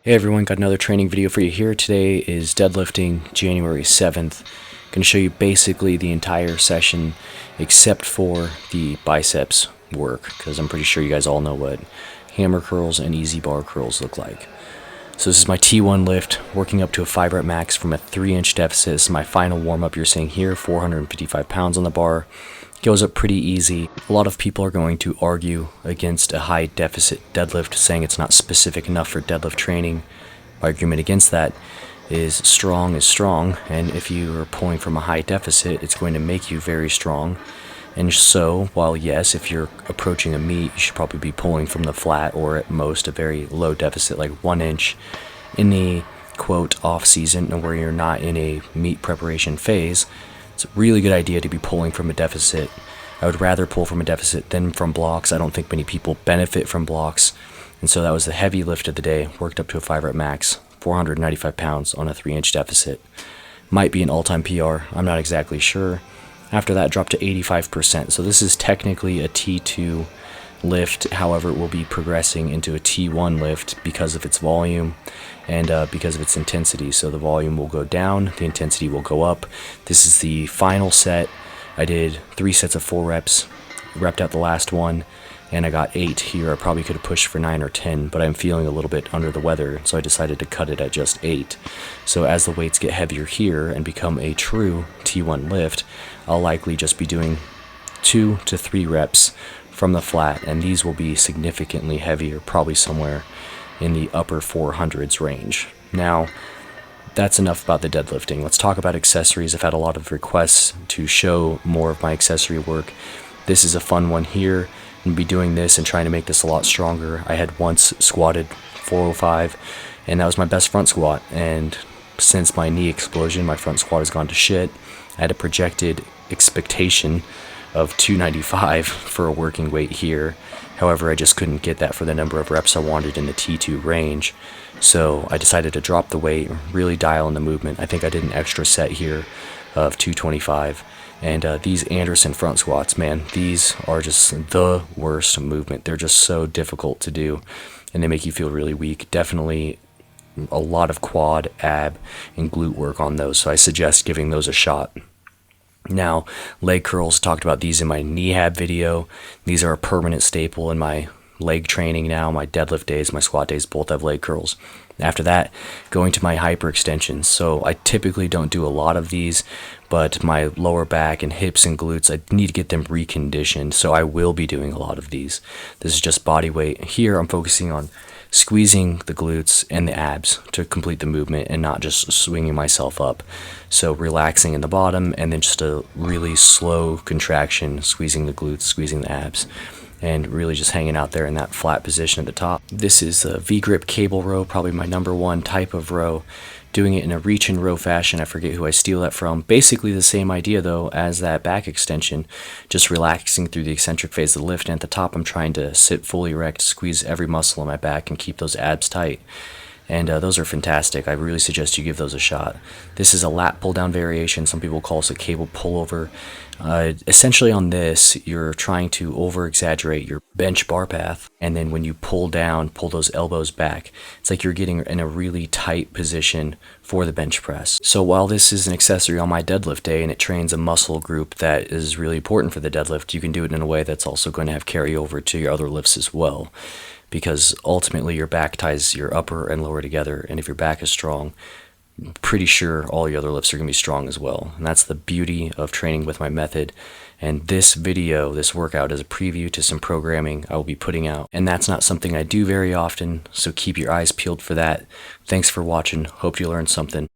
Hey everyone, got another training video for you here. Today is deadlifting January 7th. Going to show you basically the entire session except for the biceps work, because I'm pretty sure you guys all know what hammer curls and easy bar curls look like. So this is my T1 lift, working up to a 5 rep max from a 3-inch deficit. This is my final warm-up. You're seeing here, 455 pounds on the bar. Goes up pretty easy. A lot of people are going to argue against a high deficit deadlift, saying it's not specific enough for deadlift training. My argument against that is strong, and if you are pulling from a high deficit, it's going to make you very strong. And so, while yes, if you're approaching a meet, you should probably be pulling from the flat, or at most a very low deficit, like 1 inch, in the quote off season, and where you're not in a meet preparation phase. It's a really good idea to be pulling from a deficit. I would rather pull from a deficit than from blocks. I don't think many people benefit from blocks. And so that was the heavy lift of the day. Worked up to a 5 rep max, 495 pounds on a 3-inch deficit. Might be an all-time PR. I'm not exactly sure. After that, dropped to 85%. So this is technically a T2 lift. However, it will be progressing into a T1 lift because of its volume and because of its intensity. So the volume will go down, the intensity will go up. This is the final set. I did 3 sets of 4 reps, repped out the last one, and I got 8 here. I probably could have pushed for 9 or 10, but I'm feeling a little bit under the weather, so I decided to cut it at just 8. So as the weights get heavier here and become a true T1 lift, I'll likely just be doing 2 to 3 reps from the flat, and these will be significantly heavier, probably somewhere in the upper 400s range. Now, that's enough about the deadlifting. Let's talk about accessories. I've had a lot of requests to show more of my accessory work. This is a fun one here. I'm going to be doing this and trying to make this a lot stronger. I had once squatted 405, and that was my best front squat. And since my knee explosion, my front squat has gone to shit. I had a projected expectation of 295 for a working weight here. However, I just couldn't get that for the number of reps I wanted in the T2 range. So I decided to drop the weight, really dial in the movement. I think I did an extra set here of 225. And these Anderson front squats, man, these are just the worst movement. They're just so difficult to do, and they make you feel really weak. Definitely a lot of quad, ab, and glute work on those, so I suggest giving those a shot. Now, leg curls, talked about these in my knee-hab video. These are a permanent staple in my leg training now. My deadlift days, my squat days both have leg curls. After that, going to my hyperextensions. So I typically don't do a lot of these, but my lower back and hips and glutes, I need to get them reconditioned, so I will be doing a lot of these. This is just body weight. Here I'm focusing on squeezing the glutes and the abs to complete the movement and not just swinging myself up. So relaxing in the bottom and then just a really slow contraction, squeezing the glutes, squeezing the abs, and really just hanging out there in that flat position at the top. This is a V-grip cable row, probably my #1 type of row. Doing it in a reach and row fashion. I forget who I steal that from. Basically the same idea though as that back extension, just relaxing through the eccentric phase of the lift, and at the top I'm trying to sit fully erect, squeeze every muscle in my back and keep those abs tight. And those are fantastic. I really suggest you give those a shot. This is a lat pull down variation. Some people call this a cable pullover. Essentially on this, you're trying to over exaggerate your bench bar path, and then when you pull down, pull those elbows back. It's like you're getting in a really tight position for the bench press. So while this is an accessory on my deadlift day and it trains a muscle group that is really important for the deadlift, you can do it in a way that's also going to have carryover to your other lifts as well. Because ultimately your back ties your upper and lower together, and if your back is strong, I'm pretty sure all your other lifts are going to be strong as well. And that's the beauty of training with my method. And this video, this workout, is a preview to some programming I will be putting out. And that's not something I do very often, so keep your eyes peeled for that. Thanks for watching. Hope you learned something.